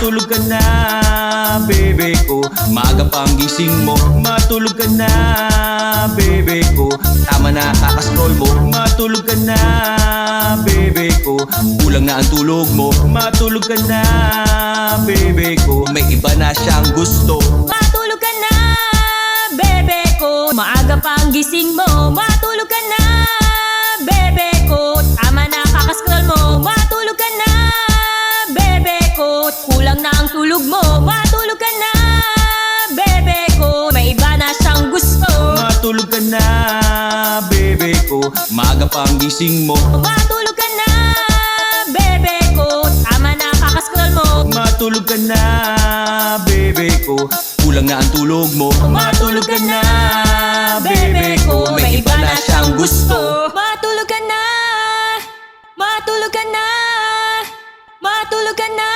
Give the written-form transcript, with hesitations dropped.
matulog ka na, bebe ko. Maaga pang gising mo, matulog ka na, bebe ko. Tama na kakascroll mo, matulog ka na, bebe ko. Kulang na ang tulog mo, matulog ka na, bebe ko. May iba na siyang gusto, Matulog ka na, bebe ko. Maaga pang gising mo, matulog ka na, bebe ko. Tama na kakascroll mo, matulog ka na, bebe ko. Kulang na ang tulog mo, matulog ka na, bebe ko. May iba na siyang gusto, matulog ka na, bebe ko. Maaga pang gising mo, matulog ka na, bebe ko. Tama na kakascroll mo, matulog ka na, bebe ko. Kulang na ang tulog mo, matulog ka na, bebe ko. May iba na siyang gusto, matulog ka na, matulog ka na, matulog ka na.